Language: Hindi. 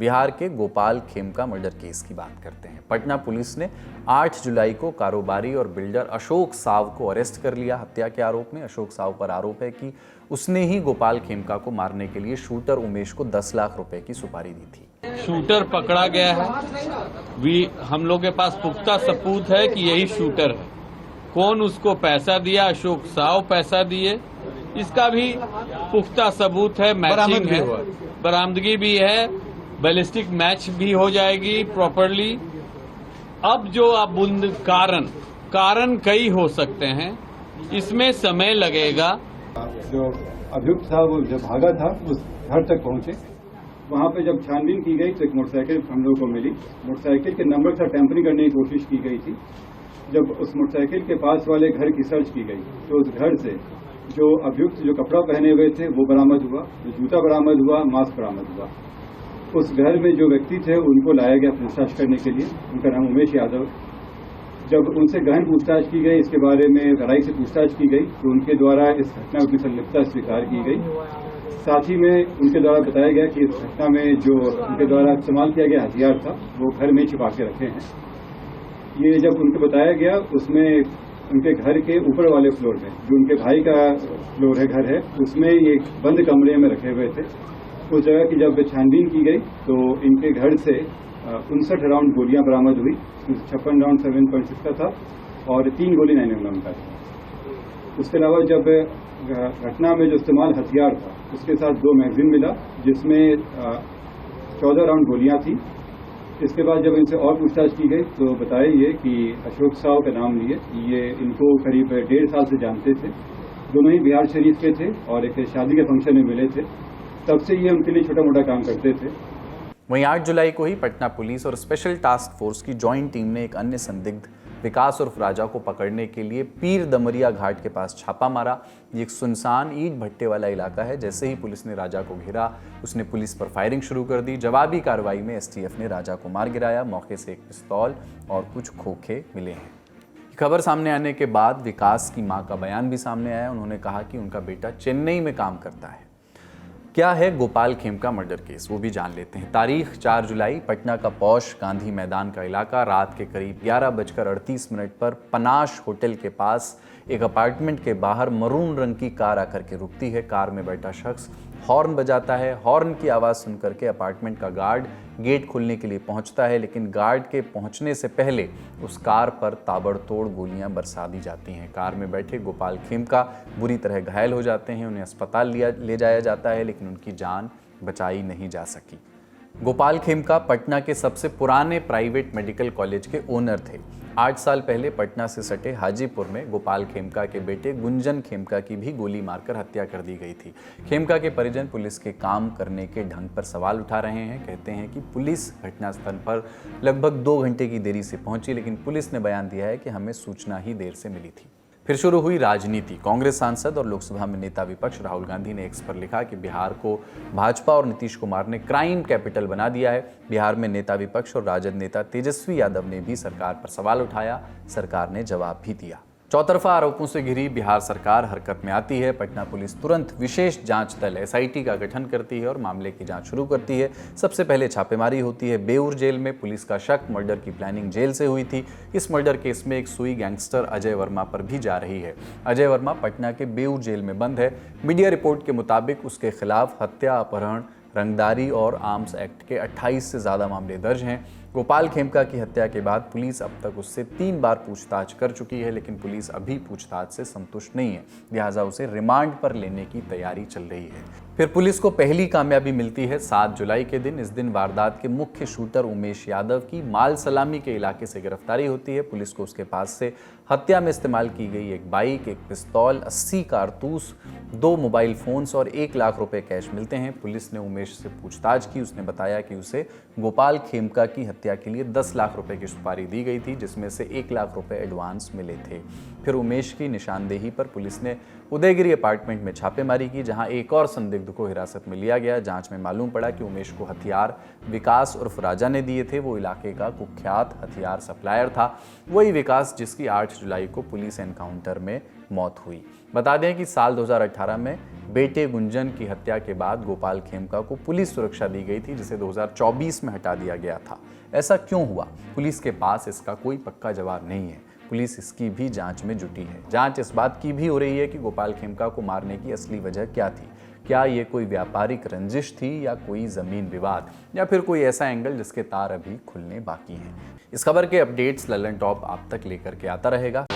बिहार के गोपाल खेमका मर्डर केस की बात करते हैं। पटना पुलिस ने 8 जुलाई को कारोबारी और बिल्डर अशोक साव को अरेस्ट कर लिया हत्या के आरोप में। अशोक साव पर आरोप है कि उसने ही गोपाल खेमका को मारने के लिए शूटर उमेश को 10 लाख रुपए की सुपारी दी थी। शूटर पकड़ा गया है। हम लोग के पास पुख्ता सबूत है कि यही शूटर है। कौन उसको पैसा दिया, अशोक साव पैसा दिए, इसका भी पुख्ता सबूत है, मैचिंग है, बरामदगी भी है, बैलिस्टिक मैच भी हो जाएगी प्रॉपरली। अब जो अब कारण कई हो सकते हैं, इसमें समय लगेगा। जो अभियुक्त था वो जब भागा था उस घर तक पहुंचे, वहां पे जब छानबीन की गई तो एक मोटरसाइकिल हम लोगों को मिली। मोटरसाइकिल के नंबर से टेम्परिंग करने की कोशिश की गई थी। जब उस मोटरसाइकिल के पास वाले घर की सर्च की गई तो उस घर से जो अभियुक्त जो कपड़ा पहने हुए थे वो बरामद हुआ, जो जूता बरामद हुआ, मास्क बरामद हुआ। उस घर में जो व्यक्ति थे उनको लाया गया पूछताछ करने के लिए। उनका नाम उमेश यादव। जब उनसे गहन पूछताछ की गई, इसके बारे में गहराई से पूछताछ की गई तो उनके द्वारा इस घटना की संलिप्तता स्वीकार की गई। साथ ही में उनके द्वारा बताया गया कि इस घटना में जो उनके द्वारा इस्तेमाल किया गया हथियार था वो घर में छिपा के रखे हैं। ये जब उनको बताया गया, उसमें उनके घर के ऊपर वाले फ्लोर में, जो उनके भाई का फ्लोर है, घर है, उसमें ये बंद कमरे में रखे हुए थे। उस जगह की जब छानबीन की गई तो इनके घर से 59 राउंड गोलियां बरामद हुई। 56 राउंड 7.6 का था और 3 गोली 9mm का था। उसके अलावा जब घटना में जो इस्तेमाल हथियार था उसके साथ 2 मैगजीन मिला, जिसमें 14 राउंड गोलियां थी। इसके बाद जब इनसे और पूछताछ की गई तो बताया ये कि अशोक साव का नाम लिए, ये इनको करीब 1.5 साल से जानते थे। दोनों ही बिहार शरीफ के थे और एक शादी के फंक्शन में मिले थे। तब से ये उनके लिए छोटा मोटा काम करते थे। वहीं 8 जुलाई को ही पटना पुलिस और स्पेशल टास्क फोर्स की जॉइंट टीम ने एक अन्य संदिग्ध विकास उर्फ राजा को पकड़ने के लिए पीर दमरिया घाट के पास छापा मारा। ये एक सुनसान ईंट भट्टे वाला इलाका है। जैसे ही पुलिस ने राजा को घेरा, उसने पुलिस पर फायरिंग शुरू कर दी। जवाबी कार्रवाई में एसटीएफ ने राजा को मार गिराया। मौके से एक पिस्तौल और कुछ खोखे मिले हैं। खबर सामने आने के बाद विकास की मां का बयान भी सामने आया। उन्होंने कहा कि उनका बेटा चेन्नई में काम करता है। क्या है गोपाल खेमका मर्डर केस, वो भी जान लेते हैं। तारीख 4 जुलाई, पटना का पौष गांधी मैदान का इलाका। रात के करीब 11:38 पर पनाश होटल के पास एक अपार्टमेंट के बाहर मरून रंग की कार आकर के रुकती है। कार में बैठा शख्स हॉर्न बजाता है। हॉर्न की आवाज़ सुनकर के अपार्टमेंट का गार्ड गेट खोलने के लिए पहुंचता है, लेकिन गार्ड के पहुंचने से पहले उस कार पर ताबड़तोड़ गोलियां बरसा दी जाती हैं। कार में बैठे गोपाल खेमका बुरी तरह घायल हो जाते हैं। उन्हें अस्पताल ले जाया जाता है, लेकिन उनकी जान बचाई नहीं जा सकी। गोपाल खेमका पटना के सबसे पुराने प्राइवेट मेडिकल कॉलेज के ओनर थे। 8 साल पहले पटना से सटे हाजीपुर में गोपाल खेमका के बेटे गुंजन खेमका की भी गोली मारकर हत्या कर दी गई थी। खेमका के परिजन पुलिस के काम करने के ढंग पर सवाल उठा रहे हैं। कहते हैं कि पुलिस घटनास्थल पर लगभग 2 घंटे की देरी से पहुंची, लेकिन पुलिस ने बयान दिया है कि हमें सूचना ही देर से मिली थी। फिर शुरू हुई राजनीति। कांग्रेस सांसद और लोकसभा में नेता विपक्ष राहुल गांधी ने एक्स पर लिखा कि बिहार को भाजपा और नीतीश कुमार ने क्राइम कैपिटल बना दिया है। बिहार में नेता विपक्ष और राजद नेता तेजस्वी यादव ने भी सरकार पर सवाल उठाया। सरकार ने जवाब भी दिया। चौतरफा आरोपों से घिरी बिहार सरकार हरकत में आती है। पटना पुलिस तुरंत विशेष जांच दल एसआईटी का गठन करती है और मामले की जांच शुरू करती है। सबसे पहले छापेमारी होती है बेऊर जेल में। पुलिस का शक मर्डर की प्लानिंग जेल से हुई थी। इस मर्डर केस में एक सुई गैंगस्टर अजय वर्मा पर भी जा रही है। अजय वर्मा पटना के बेऊर जेल में बंद है। मीडिया रिपोर्ट के मुताबिक उसके खिलाफ हत्या, अपहरण, रंगदारी और आर्म्स एक्ट के 28 से ज़्यादा मामले दर्ज हैं। गोपाल खेमका की हत्या के बाद पुलिस अब तक उससे 3 बार पूछताछ कर चुकी है, लेकिन पुलिस अभी पूछताछ से संतुष्ट नहीं है। लिहाजा उसे रिमांड पर लेने की तैयारी चल रही है। फिर पुलिस को पहली कामयाबी मिलती है 7 जुलाई के दिन। इस दिन वारदात के मुख्य शूटर उमेश यादव की माल सलामी के इलाके से गिरफ्तारी होती है। पुलिस को उसके पास से हत्या में इस्तेमाल की गई एक बाइक, एक पिस्तौल, 80 कारतूस, 2 मोबाइल फोन्स और 1 लाख रुपए कैश मिलते हैं। पुलिस ने उमेश से पूछताछ की। उसने बताया कि उसे गोपाल खेमका की हत्या के लिए 10 लाख रुपए की सुपारी दी गई थी, जिसमें से 1 लाख रुपए एडवांस मिले थे। फिर उमेश की निशानदेही पर पुलिस ने उदयगिरी अपार्टमेंट में छापेमारी की, जहां एक और संदिग्ध को हिरासत में लिया गया। जांच में मालूम पड़ा कि उमेश को हथियार विकास उर्फ राजा ने दिए थे। वो इलाके का कुख्यात हथियार सप्लायर था। वही विकास जिसकी 8 जुलाई को पुलिस एनकाउंटर में मौत हुई। बता दें कि साल 2018 में बेटे गुंजन की हत्या के बाद गोपाल खेमका को पुलिस सुरक्षा दी गई थी, जिसे 2024 में हटा दिया गया था। ऐसा क्यों हुआ? पुलिस के पास इसका कोई पक्का जवाब नहीं है। पुलिस इसकी भी जांच में जुटी है। जांच इस बात की भी हो रही है कि गोपाल खेमका को मारने की असली वजह क्या थी। क्या ये कोई व्यापारिक रंजिश थी या कोई जमीन विवाद या फिर कोई ऐसा एंगल जिसके तार अभी खुलने बाकी हैं। इस खबर के अपडेट्स ललन टॉप आप तक लेकर के आता रहेगा।